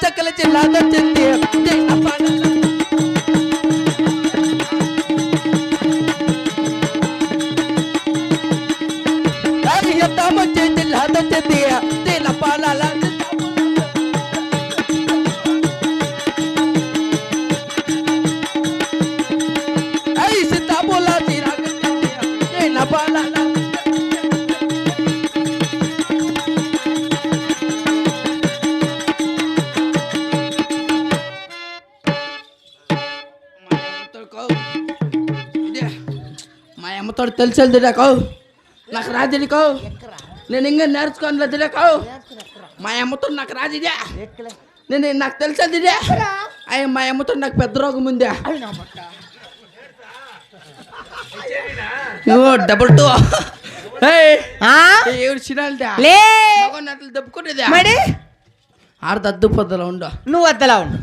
సకల జిల్లాదొచ్చింది వచ్చే జిల్లాదొచ్చింది దీల పాలాల సీతాబోలా దీల పాలాల మా అమ్మతోడు తెలిసేది తిరగవు నాకు రాజుకవు నేను ఇంకా నేర్చుకోని తిరగవు మా అమ్మతో నాకు రాజుదే నేను నాకు తెలిసేది అయ్యి మా అమ్మతో నాకు పెద్ద రోగం ఉందే డబుల్ టూ ఏడు చిన్నాళ్ళదా దప్పుకుంటుందా మరి ఆడది అద్దు పొద్దులో ఉండు నువ్వు అద్దలా ఉండు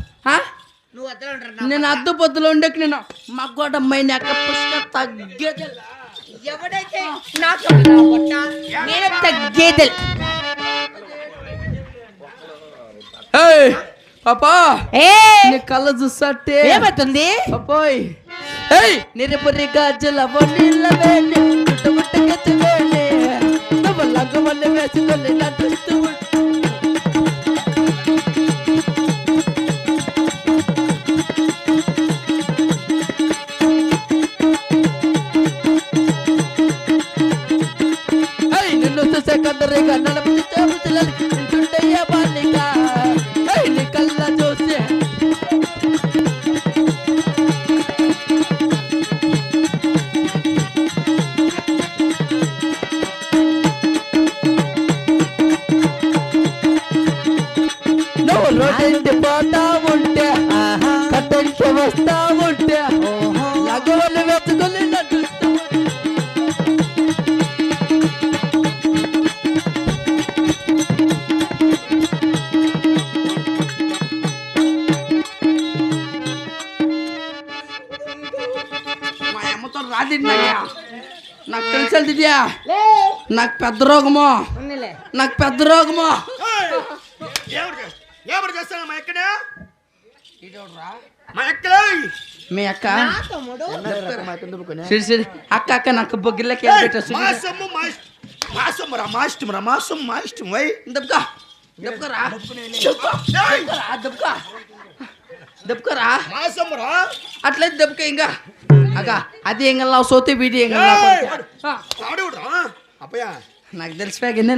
నేను అద్దు పొద్దులో ఉండేకి నేను మగ్గోడ అమ్మాయిని అక్క పుష్క తగ్గేది ఎవడైతే నాకు నేను తగ్గేది పాపా నీ కళ్ళ చూసట్టే ఏమవుతుంది పాపోయ్ నిరపరి గాజుల నీళ్ళ వేడి ముట్టగెత్తుకోండి నువ్వు లగ్గమల్ని వేసుకొని నడుస్తూ నిన్ను చూసే కందరిగా నడుపుతుంటయ్యా బాలిక నీ కళ్ళ చూసే నువ్వు రోడ్డు పోతా ఉంటే కట్టడికి వస్తా ఉంటే లగవలు వెతుకుని నడుస్తూ మా అమ్మతో రాదిన్నాయా నాకు తెలిసేది నాకు పెద్ద రోగము నాకు పెద్ద రోగము మీ అక్క సరి అక్క అక్క నాకు బొగ్గిల్లకి దెబ్బకరా అట్లయితే దెబ్బక ఇంకా అక్క అది ఎంగల్లా సోతే వీడి ఎంగల్లా నాకు తెలిసిపోయింది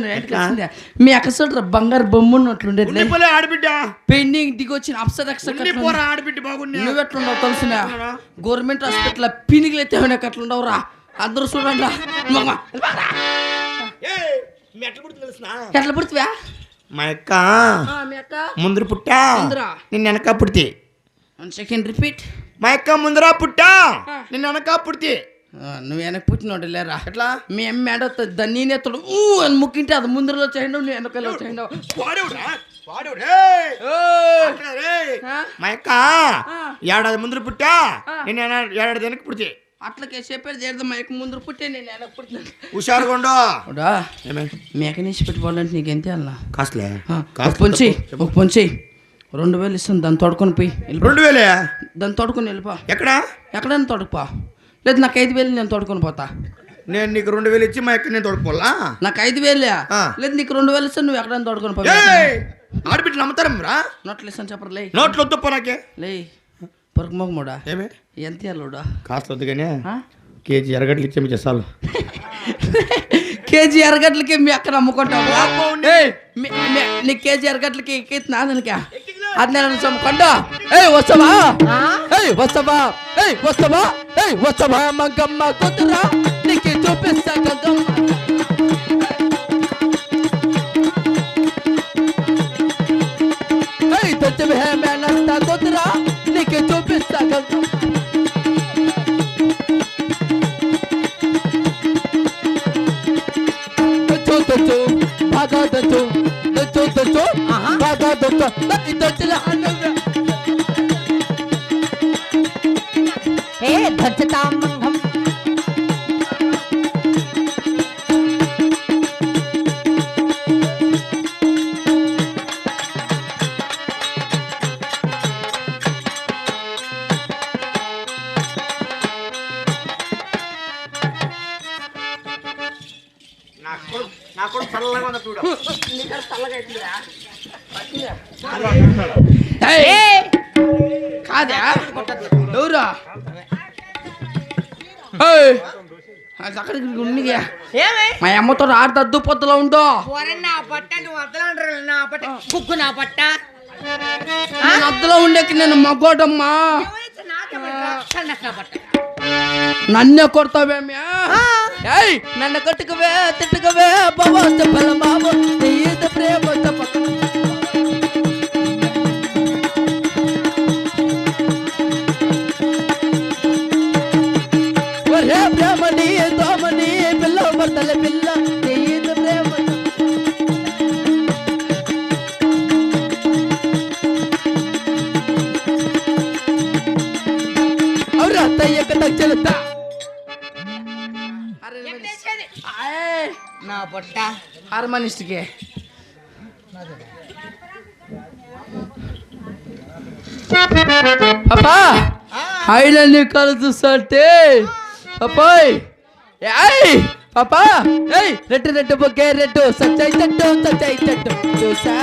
మీ అక్క చూడరా బంగారు బొమ్మ ఉన్నట్లుండేది పెయింటింగ్ దిగి వచ్చిన నువ్వెట్లున్నావు తెలిసిన గవర్నమెంట్ హాస్పిటల్ పినిగిలు అయితే అట్లుండవురా అందరూ చూడండి ఎట్లా పుడుతువా మా అక్క ముందర పుట్టా నిన్న వెనక పుడితే సెకండ్ రిపీట్ మా అక్క ముందర పుట్టా నిన్న వెనక పుడితే నువ్వు వెనక పుట్టినోడు లేరా ఎట్లా మీ అమ్మ మేడ దాన్ని నేనే తోడు అని ముక్కింటే అది ముందరలో చేయండి నువ్వు వెనకలో చేయండి మా అక్క ఏడాది ముందర పుట్టా నేను ఏడాది వెనక పుడితే అట్లకే చెప్పేది చేద్దాం మా యొక్క ముందర పుట్టే నేను వెనక పుట్టిన హుషారుగా మేక నుంచి పెట్టుకోవాలంటే నీకు ఎంత అన్నా కాస్ట్లే ఒక పొంచి 2000 ఇస్తాను దాన్ని తోడుకొని పోయి 2000 దాన్ని తోడుకొని వెళ్ళిపో ఎక్కడైనా తోడుకుపో లేదు నాకు 5000 నేను తోడుకొని పోతా నేను నీకు 2000 ఇచ్చి మా ఎక్క నేను తోడుకోవాలా నాకు 5000 లేదు నీకు 2000 ఇస్తాను నువ్వు ఎక్కడైనా తోడుకొని పో ఆడబిడ్డలు నమ్ముతారా నోట్లు ఇస్తాను చెప్పరు లే నోట్లు వద్దు నాకే లే పొరకమోడా ఏమే ఎంత అల్లుడా కాస్త వద్దు కానీ కేజీ ఎరగడ్లు ఇచ్చే చాలు కేజీ ఎరగడ్లకి మీ అక్కడ అమ్ముకుంటావు నీ కేజీ ఎరగడ్లకి నాదనికా అది నేను అమ్ముకుంటా వస్తావా వస్తావా మగ్గమ్మ కుతురా నీకు చూపిస్తా గగ్గమ్మ తెచ్చవే మేనంతా కుతురా నీకు చూపిస్తా గగ్గమ్మ నాకు కూడా చల్లగా ఉంది చూడు. ఏయ్, కాదా ఎవరు ఏయ్, అది అక్కడికి ఉన్నిగా ఏమే మా అమ్మతో ఆడదద్దు పొద్దులో ఉండో నా బట్ట నువ్వు వదలంటారు నా బట్ట కుక్కు నా బట్ట నేను అద్దులో ఉండేకి నేను మగ్గోడమ్మా నా బట్ట నన్నే కొడతావేమ్యా ఏయ్ నన్ను కొట్టుకువే తిట్టుకువే బాబా చెప్పల బాబు నీ ఈత ప్రేమ చెప్ప ఒరే ప్రేమని దోమని పిల్ల బర్తల పిల్ల నీ ఈత ప్రేమ అవురా తయ్యక తగ్గలుతా నా బట్ట హార్మోనిస్ట్కి అప్పా ఆయన నీ కళ్ళు చూస్తుంటే అప్పాయ్ ఏయ్ పాపా ఏయ్ రెట్టు రెట్టు బొక్కే రెట్టు సచ్చాయి చెట్టు చూసా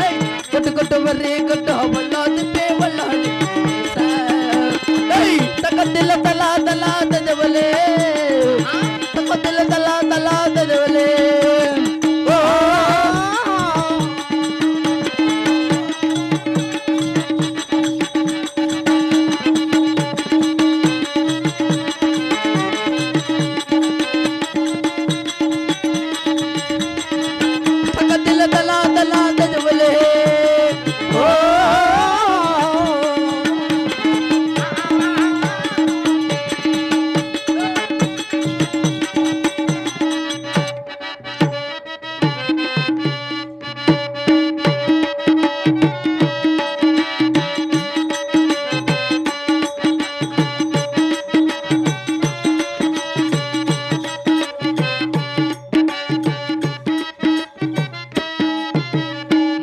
ఏయ్ కొట్టు కొట్టు వర్రి కొట్టు వల్లో తిప్పే వల్లో ఏయ్ తకదిల తలా తలా దజవలే తకదిల తలా తలా దజవలే ఓ తకదిల తలా తలా దజవలే ఓ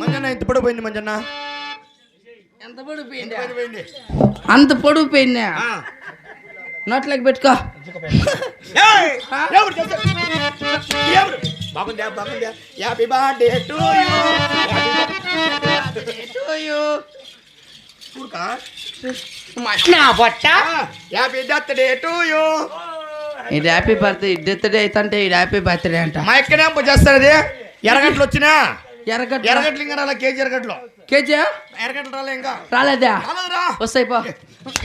మంజన్న ఇంత పొడవు పోయింది మంజన్న. ఎంత పొడిపోయింది పోయింది. అంత పొడిపోయింది ఆ. నోట్లోకి పెట్టుకో ఏయ్! ఎవరు చేశారు? ఎవరు? బాగుందా బాగుందా హ్యాపీ బర్త్డే టు యూ ఊరుకా నా బట్ట హ్యాపీ బర్త్డే టు యూ. ఇది హ్యాపీ బర్త్డే డెత్డే అయితే ఇది హ్యాపీ బర్త్డే అంట మా ఎక్కడే చేస్తారు అది ఎర్రగట్లు వచ్చినా ఎర్రగడ్డ ఎర్రగట్లు ఇంకా రాలే కేజీ ఎర్రగట్లు కేజీ ఎర్రగట్లు రాలే ఇంకా రాలేదా రాలేదురా. వస్తాయి పో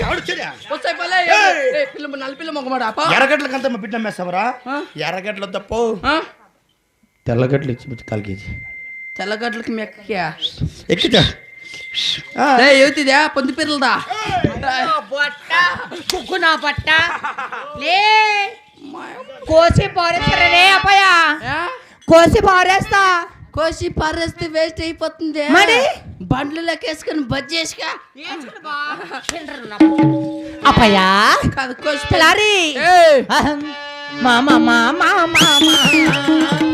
ఎవడు వచ్చాడా? వస్తాయి పోలే ఏయ్! పిల్ల నల్ల పిల్ల మొగమాడా పో ఎర్రగట్లకంతా మా బిడ్డ అమ్మేస్తావరా ఆ? ఎర్రగట్లు తప్పు ఆ? తెల్లగట్లు ఇచ్చి కాల్ కేజీ తెల్లగడ్డలకి మెక్కయా ఎక్కితే ఏవుతుందా పొంది పిల్లదా నా బట్ట కుక్కు నా బట్ట లే కోసి పారేస్తారే అప్పయ్య కోసి పారేస్తా కోసి పారేస్తే వేస్ట్ అయిపోతుంది మరి? బండ్లు లెక్కేసుకొని బజ్జేసుగా అప్పయ్యా కాదు కోసి పిల్లారి ఏయ్! మామ మామ మామ